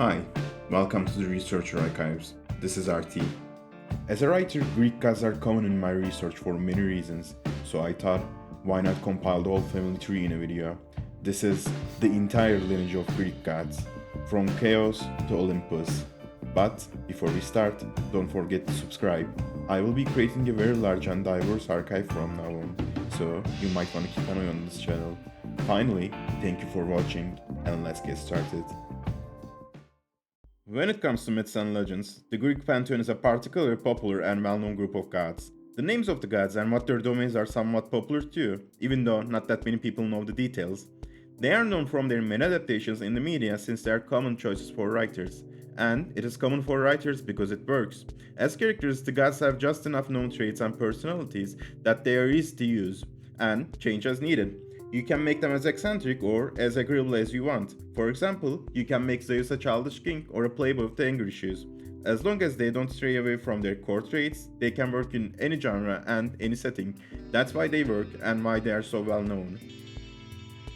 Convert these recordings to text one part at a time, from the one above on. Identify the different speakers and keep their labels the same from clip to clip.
Speaker 1: Hi, welcome to the Researcher Archives. This is RT. As a writer, Greek gods are common in my research for many reasons, so I thought, why not compile the whole family tree in a video? This is the entire lineage of Greek gods, from chaos to Olympus. But before we start, don't forget to subscribe. I will be creating a very large and diverse archive from now on, so you might want to keep an eye on this channel. Finally, thank you for watching, and let's get started. When it comes to myths and legends, the Greek pantheon is a particularly popular and well-known group of gods. The names of the gods and what their domains are somewhat popular too, even though not that many people know the details. They are known from their many adaptations in the media since they are common choices for writers. And it is common for writers because it works. As characters, the gods have just enough known traits and personalities that they are easy to use, and change as needed. You can make them as eccentric or as agreeable as you want. For example, you can make Zeus a childish king or a playboy with angry shoes. As long as they don't stray away from their core traits, they can work in any genre and any setting. That's why they work and why they are so well known.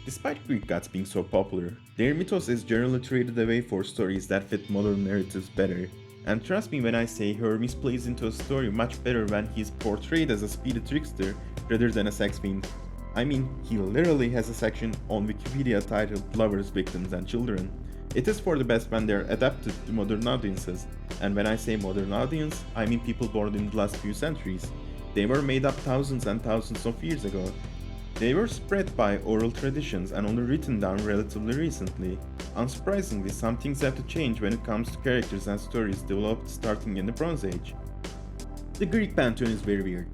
Speaker 1: Despite Greek gods being so popular, their mythos is generally traded away for stories that fit modern narratives better. And trust me when I say Hermes plays into a story much better when he is portrayed as a speedy trickster rather than a sex fiend. I mean, he literally has a section on Wikipedia titled Lovers, Victims and Children. It is for the best when they're adapted to modern audiences. And when I say modern audience, I mean people born in the last few centuries. They were made up thousands and thousands of years ago. They were spread by oral traditions and only written down relatively recently. Unsurprisingly, some things have to change when it comes to characters and stories developed starting in the Bronze Age. The Greek pantheon is very weird.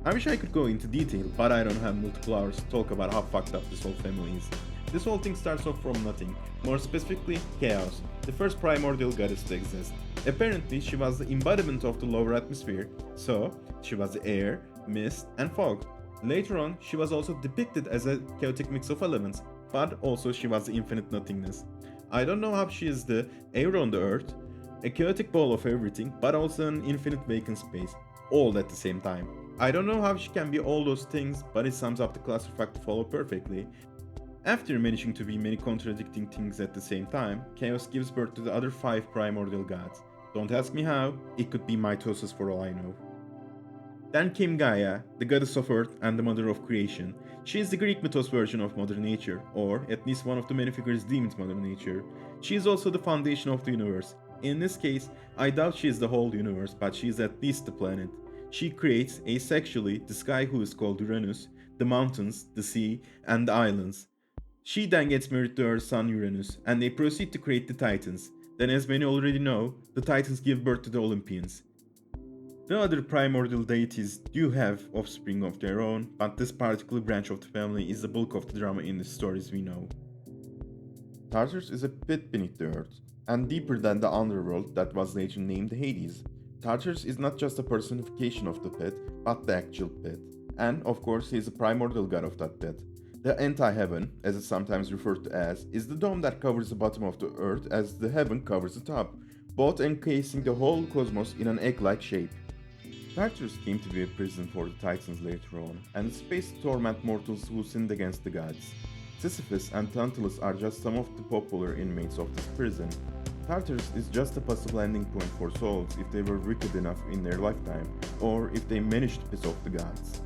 Speaker 1: I wish I could go into detail, but I don't have multiple hours to talk about how fucked up this whole family is. This whole thing starts off from nothing, more specifically, chaos, the first primordial goddess to exist. Apparently, she was the embodiment of the lower atmosphere, so she was the air, mist, and fog. Later on, she was also depicted as a chaotic mix of elements, but also she was the infinite nothingness. I don't know how she is the air on the earth, a chaotic ball of everything, but also an infinite vacant space, all at the same time. I don't know how she can be all those things, but it sums up the clusterfuck to follow perfectly. After managing to be many contradicting things at the same time, chaos gives birth to the other 5 primordial gods. Don't ask me how, it could be mitosis for all I know. Then came Gaia, the goddess of earth and the mother of creation. She is the Greek mythos version of Mother Nature, or at least one of the many figures deemed Mother Nature. She is also the foundation of the universe. In this case, I doubt she is the whole universe, but she is at least the planet. She creates, asexually, the sky who is called Uranus, the mountains, the sea, and the islands. She then gets married to her son Uranus, and they proceed to create the Titans. Then, as many already know, the Titans give birth to the Olympians. The other primordial deities do have offspring of their own, but this particular branch of the family is the bulk of the drama in the stories we know. Tartarus is a pit beneath the earth, and deeper than the underworld that was later named Hades. Tartarus is not just a personification of the pit, but the actual pit. And, of course, he is the primordial god of that pit. The anti-heaven, as it's sometimes referred to as, is the dome that covers the bottom of the earth as the heaven covers the top, both encasing the whole cosmos in an egg-like shape. Tartarus came to be a prison for the Titans later on, and it's space to torment mortals who sinned against the gods. Sisyphus and Tantalus are just some of the popular inmates of this prison. Tartarus is just a possible ending point for souls if they were wicked enough in their lifetime, or if they managed to piss off the gods.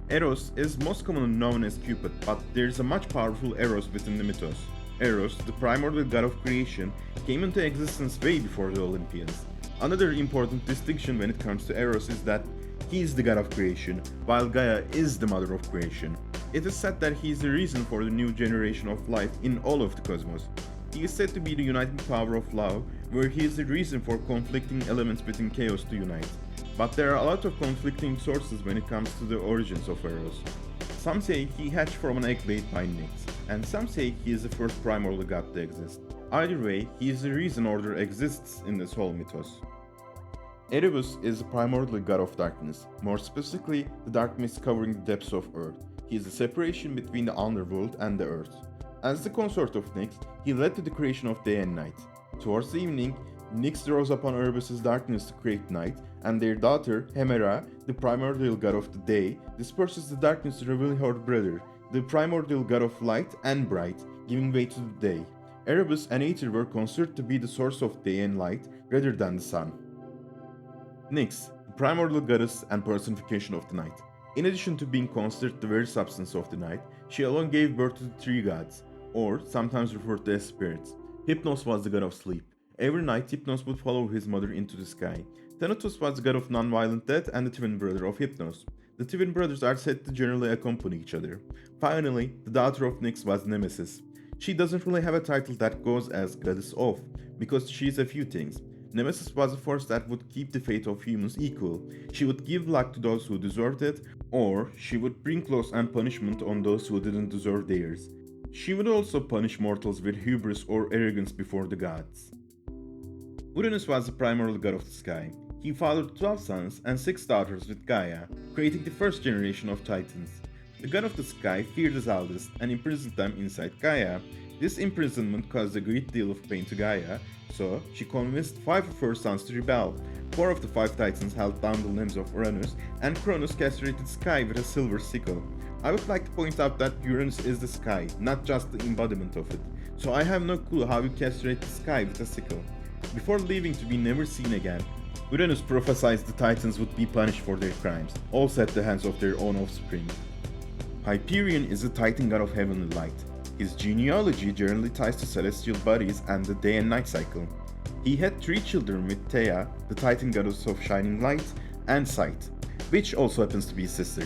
Speaker 1: Eros is most commonly known as Cupid, but there is a much powerful Eros within the mythos. Eros, the primordial god of creation, came into existence way before the Olympians. Another important distinction when it comes to Eros is that he is the god of creation, while Gaia is the mother of creation. It is said that he is the reason for the new generation of life in all of the cosmos. He is said to be the uniting power of love, where he is the reason for conflicting elements within chaos to unite. But there are a lot of conflicting sources when it comes to the origins of Eros. Some say he hatched from an egg laid by Nyx, and some say he is the first primordial god to exist. Either way, he is the reason order exists in this whole mythos. Erebus is the primordial god of darkness, more specifically the dark mist covering the depths of earth. He is the separation between the underworld and the earth. As the consort of Nyx, he led to the creation of day and night. Towards the evening, Nyx draws upon Erebus' darkness to create night, and their daughter, Hera, the primordial god of the day, disperses the darkness to reveal her brother, the primordial god of light and bright, giving way to the day. Erebus and Aether were considered to be the source of day and light rather than the sun. Nyx, the primordial goddess and personification of the night. In addition to being considered the very substance of the night, she alone gave birth to the three gods, or sometimes referred to as spirits. Hypnos was the god of sleep. Every night, Hypnos would follow his mother into the sky. Thanatos was the god of non-violent death and the twin brother of Hypnos. The twin brothers are said to generally accompany each other. Finally, the daughter of Nyx was Nemesis. She doesn't really have a title that goes as goddess of, because she is a few things. Nemesis was a force that would keep the fate of humans equal. She would give luck to those who deserved it, or she would bring loss and punishment on those who didn't deserve theirs. She would also punish mortals with hubris or arrogance before the gods. Uranus was the primordial god of the sky. He fathered 12 sons and 6 daughters with Gaia, creating the first generation of Titans. The god of the sky feared his eldest and imprisoned them inside Gaia. This imprisonment caused a great deal of pain to Gaia, so she convinced 5 of her sons to rebel. 4 of the 5 Titans held down the limbs of Uranus, and Kronos castrated Sky with a silver sickle. I would like to point out that Uranus is the sky, not just the embodiment of it, so I have no clue how you castrate the sky with a sickle. Before leaving to be never seen again, Uranus prophesied the Titans would be punished for their crimes, also at the hands of their own offspring. Hyperion is the Titan god of heavenly light. His genealogy generally ties to celestial bodies and the day and night cycle. He had 3 children with Thea, the Titan goddess of shining light, and sight, which also happens to be his sister.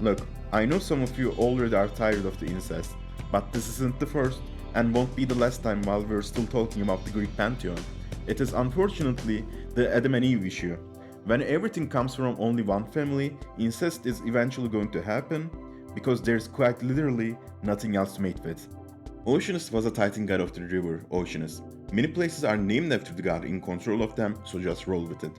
Speaker 1: Look, I know some of you already are tired of the incest, but this isn't the first and won't be the last time while we're still talking about the Greek pantheon. It is unfortunately the Adam and Eve issue. When everything comes from only one family, incest is eventually going to happen, because there's quite literally nothing else to mate with. Oceanus was a Titan god of the river, Oceanus. Many places are named after the god in control of them, so just roll with it.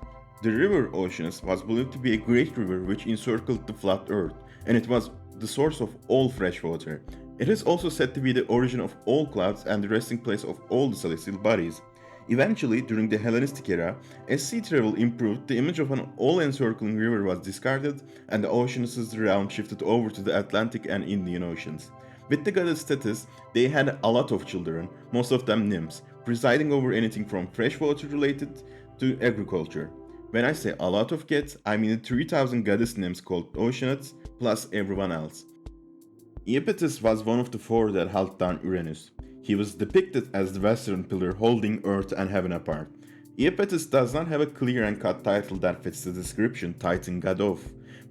Speaker 1: The river Oceanus was believed to be a great river which encircled the flat earth, and it was the source of all fresh water. It is also said to be the origin of all clouds and the resting place of all the celestial bodies. Eventually, during the Hellenistic era, as sea travel improved, the image of an all-encircling river was discarded, and the Oceanus' realm shifted over to the Atlantic and Indian Oceans. With the goddess status, they had a lot of children, most of them nymphs, presiding over anything from freshwater related to agriculture. When I say a lot of kids, I mean the 3,000 goddess nymphs called Oceanids, plus everyone else. Hephaestus was one of the 4 that held down Uranus. He was depicted as the western pillar holding earth and heaven apart. Hephaestus does not have a clear and cut title that fits the description Titan god of,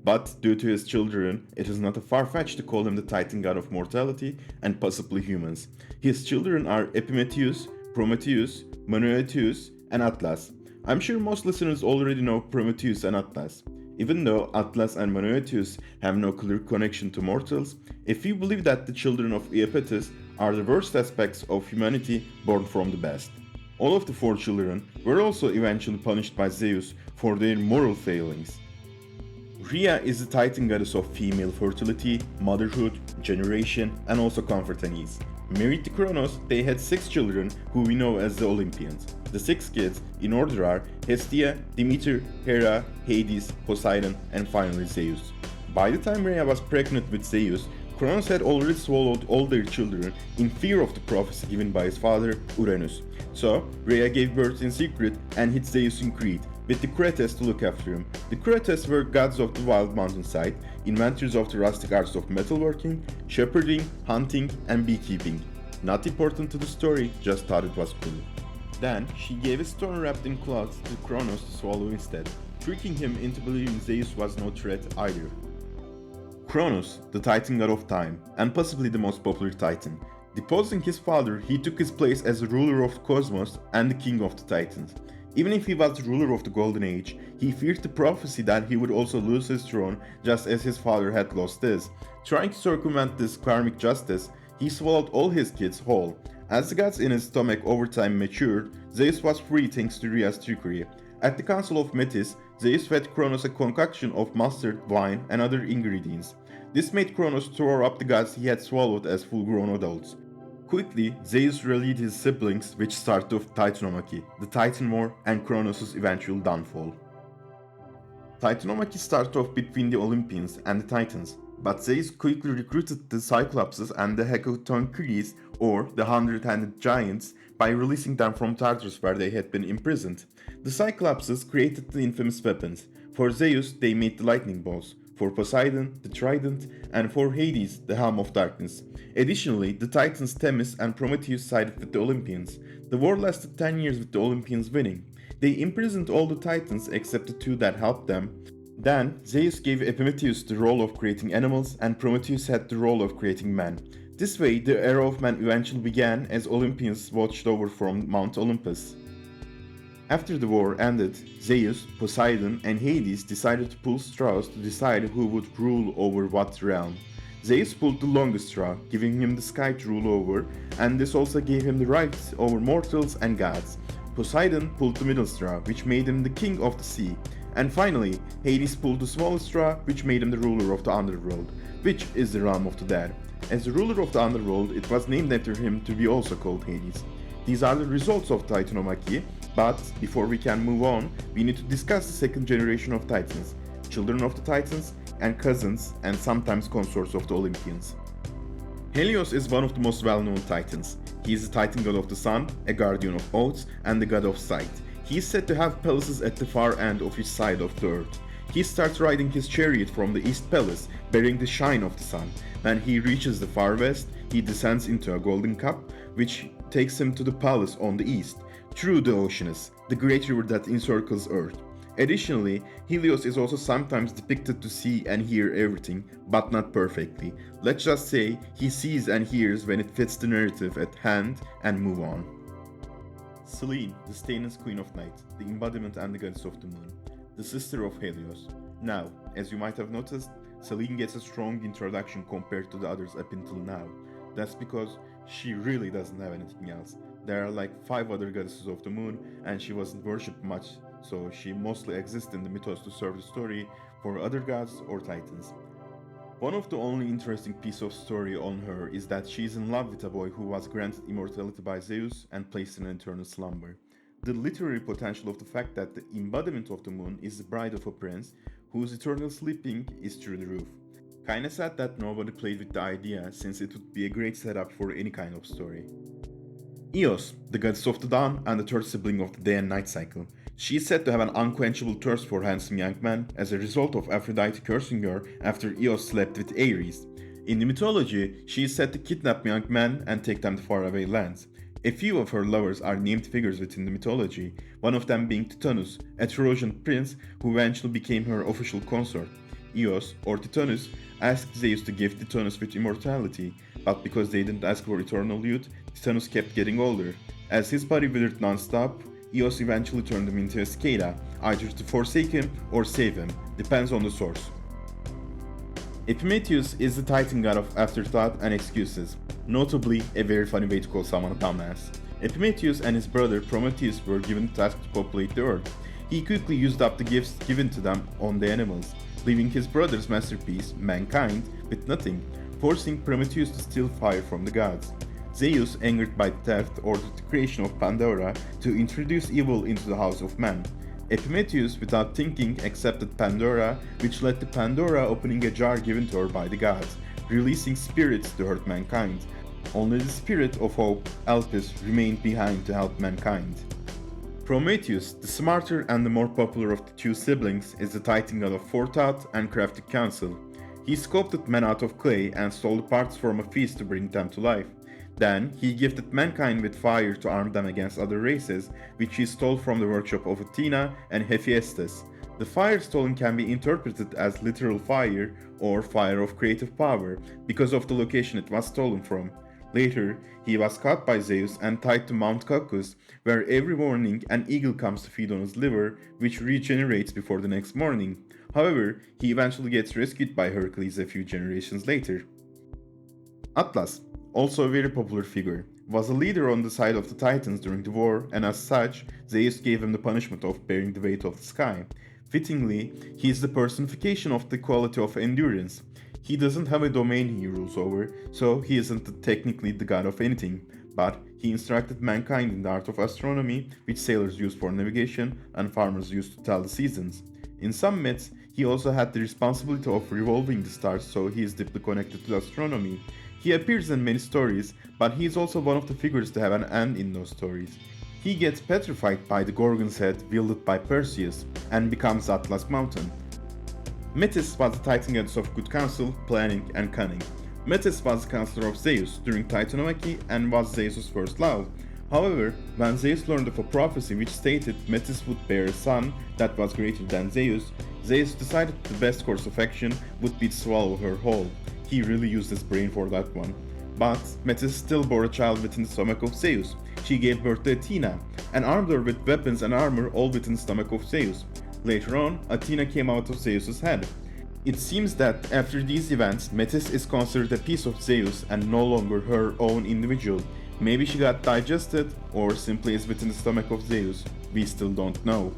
Speaker 1: but due to his children, it is not a far-fetched to call him the Titan god of mortality and possibly humans. His children are Epimetheus, Prometheus, Monoetheus, and Atlas. I'm sure most listeners already know Prometheus and Atlas. Even though Atlas and Monoetheus have no clear connection to mortals, if you believe that the children of Hephaestus are the worst aspects of humanity born from the best. All of the 4 children were also eventually punished by Zeus for their moral failings. Rhea is the Titan goddess of female fertility, motherhood, generation, and also comfort and ease. Married to Kronos, they had 6 children who we know as the Olympians. The 6 kids in order are Hestia, Demeter, Hera, Hades, Poseidon, and finally Zeus. By the time Rhea was pregnant with Zeus, Kronos had already swallowed all their children in fear of the prophecy given by his father Uranus. So, Rhea gave birth in secret and hid Zeus in Crete, with the Kretes to look after him. The Kretes were gods of the wild mountainside, inventors of the rustic arts of metalworking, shepherding, hunting, and beekeeping. Not important to the story, just thought it was cool. Then, she gave a stone wrapped in cloth to Kronos to swallow instead, tricking him into believing Zeus was no threat either. Kronos, the Titan god of time, and possibly the most popular Titan. Deposing his father, he took his place as the ruler of the cosmos and the king of the Titans. Even if he was the ruler of the Golden Age, he feared the prophecy that he would also lose his throne just as his father had lost his. Trying to circumvent this karmic justice, he swallowed all his kids whole. As the gods in his stomach over time matured, Zeus was free thanks to Rhea's trickery. At the Council of Metis, Zeus fed Kronos a concoction of mustard, wine, and other ingredients. This made Kronos throw up the gods he had swallowed as full-grown adults. Quickly, Zeus rallied his siblings, which started off Titanomachy, the Titan War, and Kronos' eventual downfall. Titanomachy started off between the Olympians and the Titans, but Zeus quickly recruited the Cyclopses and the Hecatonkries, or the hundred-handed giants, by releasing them from Tartarus where they had been imprisoned. The Cyclopses created the infamous weapons. For Zeus, they made the lightning bolts. For Poseidon, the trident, and for Hades, the helm of darkness. Additionally, the Titans Themis and Prometheus sided with the Olympians. The war lasted 10 years with the Olympians winning. They imprisoned all the Titans except the two that helped them. Then, Zeus gave Epimetheus the role of creating animals, and Prometheus had the role of creating men. This way, the era of man eventually began as Olympians watched over from Mount Olympus. After the war ended, Zeus, Poseidon, and Hades decided to pull straws to decide who would rule over what realm. Zeus pulled the longest straw, giving him the sky to rule over, and this also gave him the rights over mortals and gods. Poseidon pulled the middle straw, which made him the king of the sea. And finally, Hades pulled the smallest straw, which made him the ruler of the underworld, which is the realm of the dead. As the ruler of the underworld, it was named after him to be also called Hades. These are the results of Titanomachy, but before we can move on, we need to discuss the second generation of Titans, children of the Titans, and cousins, and sometimes consorts of the Olympians. Helios is one of the most well-known Titans. He is the Titan god of the sun, a guardian of oaths, and the god of sight. He is said to have palaces at the far end of his side of the earth. He starts riding his chariot from the east palace, bearing the shine of the sun. When he reaches the far west, he descends into a golden cup, which takes him to the palace on the east, through the Oceanus, the great river that encircles Earth. Additionally, Helios is also sometimes depicted to see and hear everything, but not perfectly. Let's just say he sees and hears when it fits the narrative at hand and move on. Selene, the stainless queen of night, the embodiment and the goddess of the moon, the sister of Helios. Now, as you might have noticed, Selene gets a strong introduction compared to the others up until now. That's because she really doesn't have anything else. There are like 5 other goddesses of the moon, and she wasn't worshipped much, so she mostly exists in the mythos to serve the story for other gods or titans. One of the only interesting piece of story on her is that she is in love with a boy who was granted immortality by Zeus and placed in an eternal slumber. The literary potential of the fact that the embodiment of the moon is the bride of a prince whose eternal sleeping is through the roof. Kinda sad that nobody played with the idea, since it would be a great setup for any kind of story. Eos, the goddess of the dawn and the third sibling of the day and night cycle. She is said to have an unquenchable thirst for handsome young men as a result of Aphrodite cursing her after Eos slept with Ares. In the mythology, she is said to kidnap young men and take them to faraway lands. A few of her lovers are named figures within the mythology, one of them being Titanus, a Trojan prince who eventually became her official consort. Eos, or Titanus, asked Zeus to give Titanus with immortality, but because they didn't ask for eternal youth, Titanus kept getting older. As his body withered non-stop, Eos eventually turned him into a cicada, either to forsake him or save him, depends on the source. Epimetheus is the titan god of afterthought and excuses, notably a very funny way to call someone a dumbass. Epimetheus and his brother Prometheus were given the task to populate the earth. He quickly used up the gifts given to them on the animals, leaving his brother's masterpiece, mankind, with nothing, forcing Prometheus to steal fire from the gods. Zeus, angered by the theft, ordered the creation of Pandora to introduce evil into the house of man. Epimetheus, without thinking, accepted Pandora, which led to Pandora opening a jar given to her by the gods, releasing spirits to hurt mankind. Only the spirit of hope, Olympus, remained behind to help mankind. Prometheus, the smarter and the more popular of the two siblings, is the titan god of forethought and crafty counsel. He sculpted men out of clay and stole the parts from a feast to bring them to life. Then, he gifted mankind with fire to arm them against other races, which he stole from the workshop of Athena and Hephaestus. The fire stolen can be interpreted as literal fire or fire of creative power because of the location it was stolen from. Later, he was caught by Zeus and tied to Mount Caucasus, where every morning an eagle comes to feed on his liver, which regenerates before the next morning. However, he eventually gets rescued by Hercules a few generations later. Atlas, also a very popular figure, was a leader on the side of the Titans during the war, and as such, Zeus gave him the punishment of bearing the weight of the sky. Fittingly, he is the personification of the quality of endurance. He doesn't have a domain he rules over, so he isn't technically the god of anything, but he instructed mankind in the art of astronomy, which sailors used for navigation and farmers used to tell the seasons. In some myths, he also had the responsibility of revolving the stars, so he is deeply connected to astronomy. He appears in many stories, but he is also one of the figures to have an end in those stories. He gets petrified by the Gorgon's head wielded by Perseus and becomes Atlas Mountain. Metis was the Titan goddess of good counsel, planning, and cunning. Metis was the counselor of Zeus during Titanomachy and was Zeus' first love. However, when Zeus learned of a prophecy which stated Metis would bear a son that was greater than Zeus, Zeus decided the best course of action would be to swallow her whole. He really used his brain for that one. But Metis still bore a child within the stomach of Zeus. She gave birth to Athena, and armed her with weapons and armor all within the stomach of Zeus. Later on, Athena came out of Zeus' head. It seems that after these events, Metis is considered a piece of Zeus and no longer her own individual. Maybe she got digested, or simply is within the stomach of Zeus. We still don't know.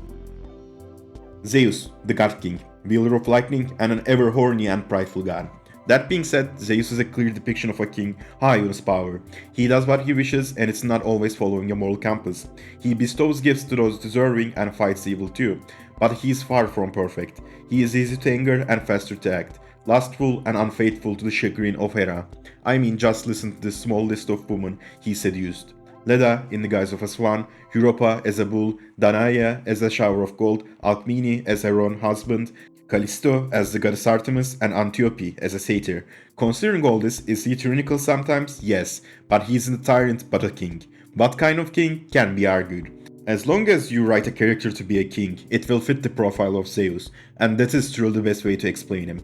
Speaker 1: Zeus, the God King, wielder of lightning and an ever horny and prideful god. That being said, Zeus is a clear depiction of a king high on his power. He does what he wishes and it's not always following a moral compass. He bestows gifts to those deserving and fights evil too. But he is far from perfect. He is easy to anger and faster to act, lustful and unfaithful to the chagrin of Hera. I mean, just listen to this small list of women he seduced. Leda in the guise of a swan, Europa as a bull, Danaia as a shower of gold, Alcmene as her own husband, Callisto as the goddess Artemis, and Antiope as a satyr. Considering all this, is he tyrannical sometimes? Yes, but he isn't a tyrant but a king. What kind of king can be argued? As long as you write a character to be a king, it will fit the profile of Zeus, and that is truly the best way to explain him.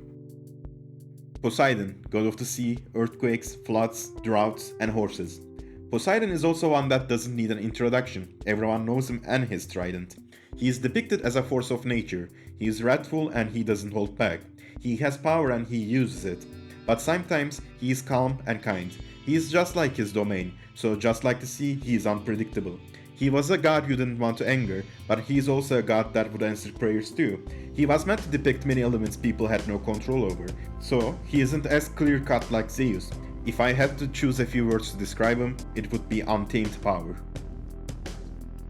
Speaker 1: Poseidon, god of the sea, earthquakes, floods, droughts, and horses. Poseidon is also one that doesn't need an introduction. Everyone knows him and his trident. He is depicted as a force of nature. He is wrathful and he doesn't hold back. He has power and he uses it. But sometimes he is calm and kind. He is just like his domain, so just like the sea, he is unpredictable. He was a god you didn't want to anger, but he is also a god that would answer prayers too. He was meant to depict many elements people had no control over, so he isn't as clear-cut like Zeus. If I had to choose a few words to describe him, it would be untamed power.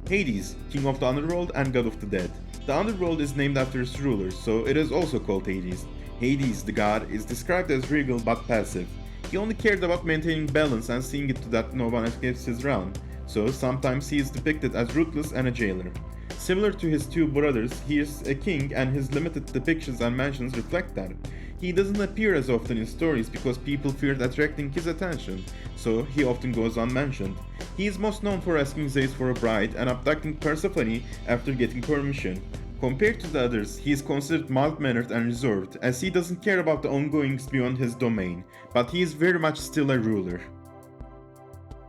Speaker 1: Hades, king of the underworld and god of the dead. The underworld is named after its ruler, so it is also called Hades. Hades, the god, is described as regal but passive. He only cared about maintaining balance and seeing it to that no one escapes his realm, so sometimes he is depicted as ruthless and a jailer. Similar to his two brothers, he is a king and his limited depictions and mentions reflect that. He doesn't appear as often in stories because people feared attracting his attention, so he often goes unmentioned. He is most known for asking Zeus for a bride and abducting Persephone after getting permission. Compared to the others, he is considered mild-mannered and reserved, as he doesn't care about the ongoings beyond his domain, but he is very much still a ruler.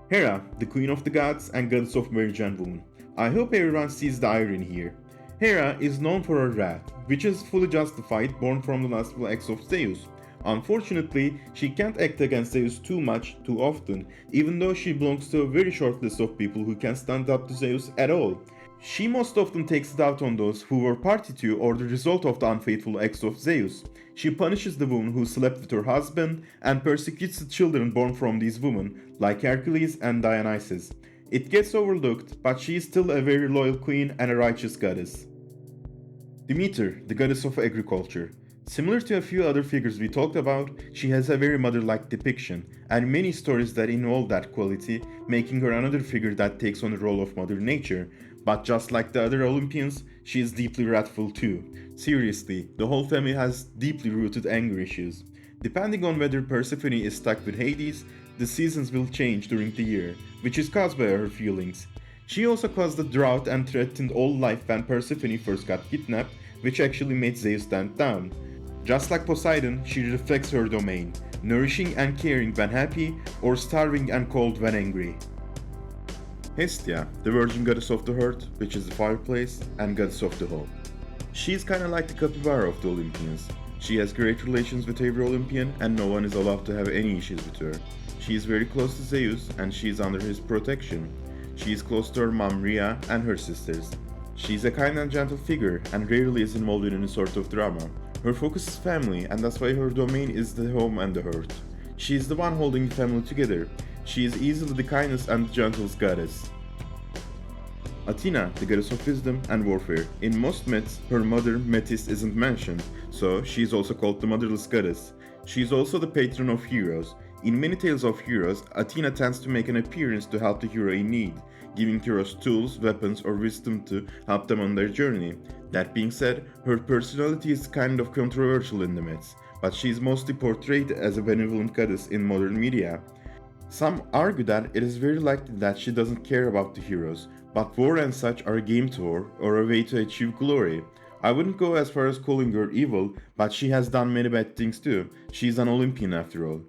Speaker 1: Hera, the queen of the gods and goddess of marriage and woman. I hope everyone sees the irony here. Hera is known for her wrath, which is fully justified, born from the lustful acts of Zeus. Unfortunately, she can't act against Zeus too much, too often, even though she belongs to a very short list of people who can stand up to Zeus at all. She most often takes it out on those who were party to or the result of the unfaithful acts of Zeus. She punishes the woman who slept with her husband and persecutes the children born from these women, like Hercules and Dionysus. It gets overlooked, but she is still a very loyal queen and a righteous goddess. Demeter, the goddess of agriculture. Similar to a few other figures we talked about, she has a very mother-like depiction, and many stories that involve that quality, making her another figure that takes on the role of Mother Nature. But just like the other Olympians, she is deeply wrathful too. Seriously, the whole family has deeply rooted anger issues. Depending on whether Persephone is stuck with Hades, the seasons will change during the year, which is caused by her feelings. She also caused a drought and threatened all life when Persephone first got kidnapped, which actually made Zeus stand down. Just like Poseidon, she reflects her domain, nourishing and caring when happy, or starving and cold when angry. Hestia, the virgin goddess of the hearth, which is the fireplace, and goddess of the home. She's kinda like the capybara of the Olympians. She has great relations with every Olympian and no one is allowed to have any issues with her. She is very close to Zeus and she is under his protection. She is close to her mom Rhea and her sisters. She is a kind and gentle figure and rarely is involved in any sort of drama. Her focus is family and that's why her domain is the home and the hearth. She is the one holding the family together. She is easily the kindest and the gentlest goddess. Athena, the goddess of wisdom and warfare. In most myths, her mother Metis isn't mentioned, so she is also called the motherless goddess. She is also the patron of heroes. In many tales of heroes, Athena tends to make an appearance to help the hero in need, giving heroes tools, weapons, or wisdom to help them on their journey. That being said, her personality is kind of controversial in the myths, but she is mostly portrayed as a benevolent goddess in modern media. Some argue that it is very likely that she doesn't care about the heroes, but war and such are a game to her or a way to achieve glory. I wouldn't go as far as calling her evil, but she has done many bad things too. She's an Olympian after all.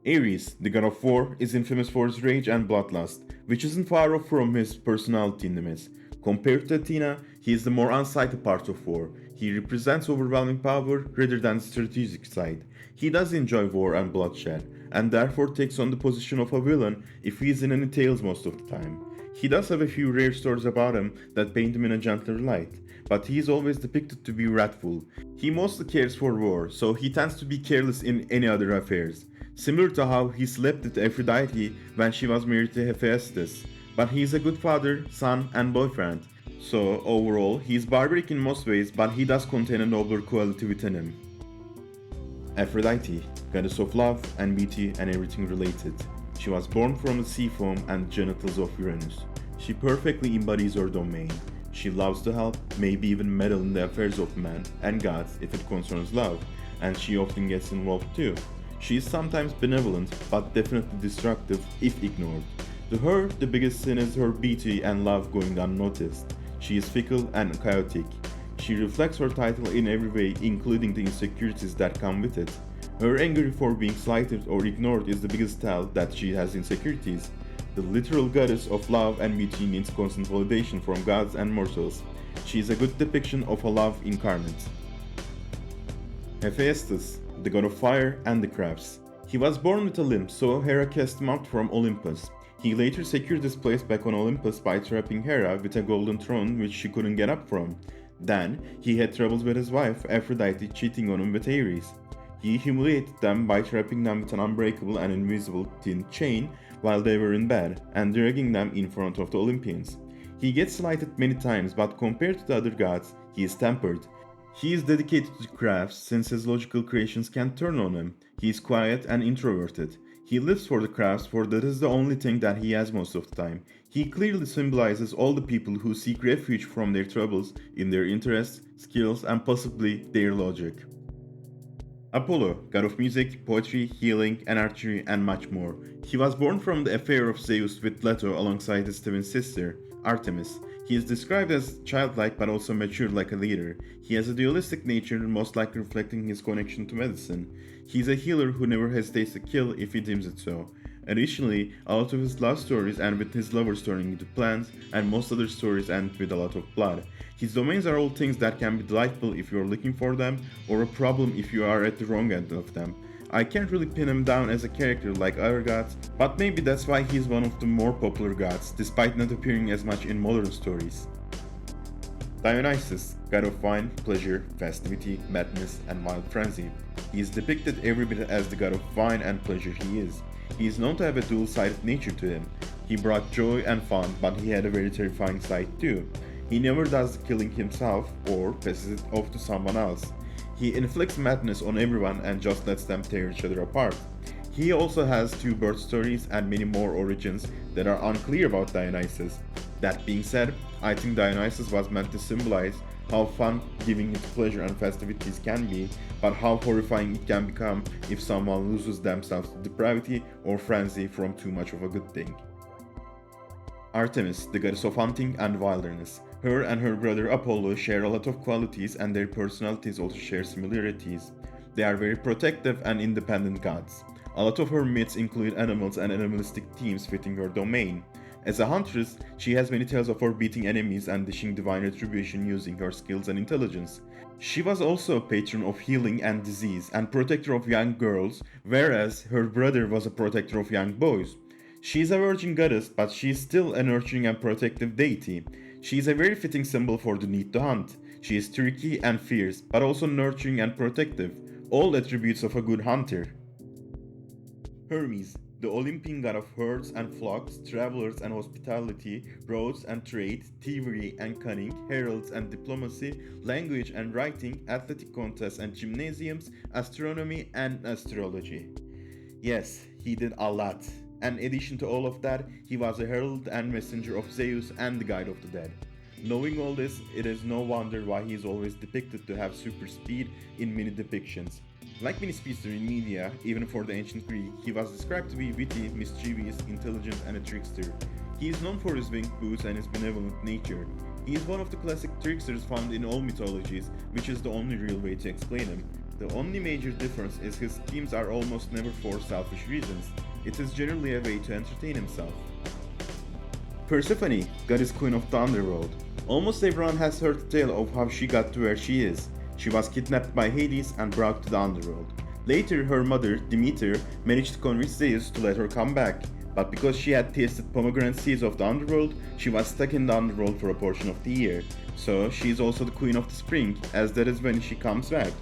Speaker 1: Ares, the god of war, is infamous for his rage and bloodlust, which isn't far off from his personality in the myths. Compared to Athena, he is the more unsightly part of war. He represents overwhelming power rather than the strategic side. He does enjoy war and bloodshed, and therefore takes on the position of a villain if he is in any tales most of the time. He does have a few rare stories about him that paint him in a gentler light, but he is always depicted to be wrathful. He mostly cares for war, so he tends to be careless in any other affairs, similar to how he slept with Aphrodite when she was married to Hephaestus. But he is a good father, son, and boyfriend. So overall, he is barbaric in most ways, but he does contain a nobler quality within him. Aphrodite, goddess of love and beauty and everything related. She was born from the sea foam and genitals of Uranus. She perfectly embodies her domain. She loves to help, maybe even meddle in the affairs of men and gods if it concerns love, and she often gets involved too. She is sometimes benevolent, but definitely destructive if ignored. To her, the biggest sin is her beauty and love going unnoticed. She is fickle and chaotic. She reflects her title in every way, including the insecurities that come with it. Her anger for being slighted or ignored is the biggest tell that she has insecurities. The literal goddess of love and beauty needs constant validation from gods and mortals. She is a good depiction of a love incarnate. Hephaestus, the god of fire and the crafts. He was born with a limp, so Hera cast him out from Olympus. He later secured his place back on Olympus by trapping Hera with a golden throne which she couldn't get up from. Then, he had troubles with his wife Aphrodite cheating on him with Ares. He humiliated them by trapping them with an unbreakable and invisible thin chain while they were in bed and dragging them in front of the Olympians. He gets slighted many times, but compared to the other gods, he is tempered. He is dedicated to crafts since his logical creations can turn on him. He is quiet and introverted. He lives for the crafts, for that is the only thing that he has most of the time. He clearly symbolizes all the people who seek refuge from their troubles in their interests, skills, and possibly their logic. Apollo, god of music, poetry, healing, and archery, and much more. He was born from the affair of Zeus with Leto alongside his twin sister, Artemis. He is described as childlike but also mature like a leader. He has a dualistic nature, most likely reflecting his connection to medicine. He is a healer who never hesitates to kill if he deems it so. Additionally, a lot of his love stories end with his lovers turning into plants, and most other stories end with a lot of blood. His domains are all things that can be delightful if you are looking for them, or a problem if you are at the wrong end of them. I can't really pin him down as a character like other gods, but maybe that's why he's one of the more popular gods, despite not appearing as much in modern stories. Dionysus, god of wine, pleasure, festivity, madness, and wild frenzy. He is depicted every bit as the god of wine and pleasure he is. He is known to have a dual-sided nature to him. He brought joy and fun, but he had a very terrifying side too. He never does the killing himself or passes it off to someone else. He inflicts madness on everyone and just lets them tear each other apart. He also has two birth stories and many more origins that are unclear about Dionysus. That being said, I think Dionysus was meant to symbolize how fun giving its pleasure and festivities can be, but how horrifying it can become if someone loses themselves to depravity or frenzy from too much of a good thing. Artemis, the goddess of hunting and wilderness. Her and her brother Apollo share a lot of qualities, and their personalities also share similarities. They are very protective and independent gods. A lot of her myths include animals and animalistic themes fitting her domain. As a huntress, she has many tales of her beating enemies and dishing divine retribution using her skills and intelligence. She was also a patron of healing and disease and protector of young girls, whereas her brother was a protector of young boys. She is a virgin goddess, but she is still a nurturing and protective deity. She is a very fitting symbol for the need to hunt. She is tricky and fierce, but also nurturing and protective, all attributes of a good hunter. Hermes, the Olympian god of herds and flocks, travelers and hospitality, roads and trade, thievery and cunning, heralds and diplomacy, language and writing, athletic contests and gymnasiums, astronomy and astrology. Yes, he did a lot. And in addition to all of that, he was a herald and messenger of Zeus and the guide of the dead. Knowing all this, it is no wonder why he is always depicted to have super speed in many depictions. Like many speedsters in media, even for the ancient Greek, he was described to be witty, mischievous, intelligent, and a trickster. He is known for his winged boots and his benevolent nature. He is one of the classic tricksters found in all mythologies, which is the only real way to explain him. The only major difference is his schemes are almost never for selfish reasons. It is generally a way to entertain himself. Persephone, goddess queen of the underworld. Almost everyone has heard the tale of how she got to where she is. She was kidnapped by Hades and brought to the underworld. Later, her mother, Demeter, managed to convince Zeus to let her come back. But because she had tasted pomegranate seeds of the underworld, she was stuck in the underworld for a portion of the year. So, she is also the queen of the spring, as that is when she comes back.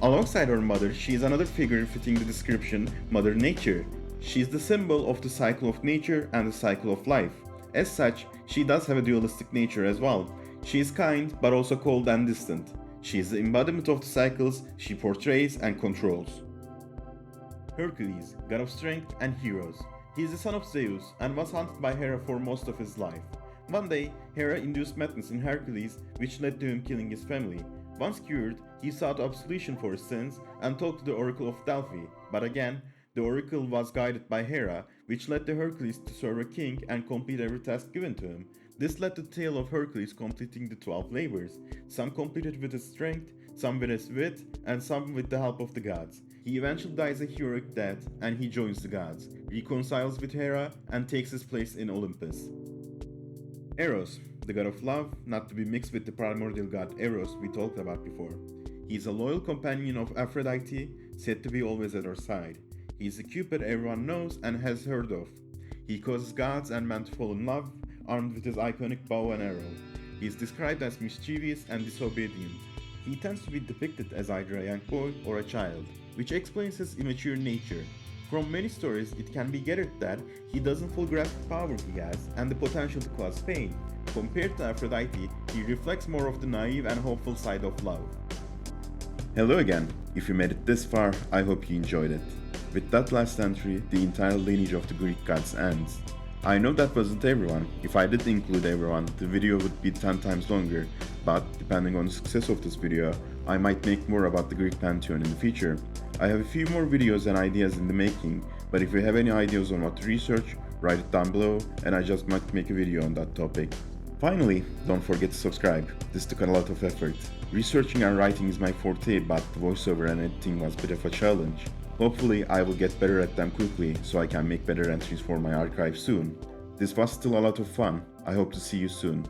Speaker 1: Alongside her mother, she is another figure fitting the description, Mother Nature. She is the symbol of the cycle of nature and the cycle of life. As such, she does have a dualistic nature as well. She is kind, but also cold and distant. She is the embodiment of the cycles she portrays and controls. Hercules, god of strength and heroes. He is the son of Zeus and was hunted by Hera for most of his life. One day, Hera induced madness in Hercules, which led to him killing his family. Once cured, he sought absolution for his sins and talked to the Oracle of Delphi, but again, the oracle was guided by Hera, which led to Hercules to serve a king and complete every task given to him. This led to the tale of Hercules completing the 12 labors. Some completed with his strength, some with his wit, and some with the help of the gods. He eventually dies a heroic death, and he joins the gods, reconciles with Hera, and takes his place in Olympus. Eros, the god of love, not to be mixed with the primordial god Eros we talked about before. He is a loyal companion of Aphrodite, said to be always at her side. He is the Cupid everyone knows and has heard of. He causes gods and men to fall in love, armed with his iconic bow and arrow. He is described as mischievous and disobedient. He tends to be depicted as either a young boy or a child, which explains his immature nature. From many stories, it can be gathered that he doesn't fully grasp the power he has and the potential to cause pain. Compared to Aphrodite, he reflects more of the naive and hopeful side of love. Hello again. If you made it this far, I hope you enjoyed it. With that last entry, the entire lineage of the Greek gods ends. I know that wasn't everyone. If I did include everyone, the video would be 10 times longer, but depending on the success of this video, I might make more about the Greek pantheon in the future. I have a few more videos and ideas in the making, but if you have any ideas on what to research, write it down below and I just might make a video on that topic. Finally, don't forget to subscribe. This took a lot of effort. Researching and writing is my forte, but the voiceover and editing was a bit of a challenge. Hopefully I will get better at them quickly so I can make better entries for my archive soon. This was still a lot of fun. I hope to see you soon.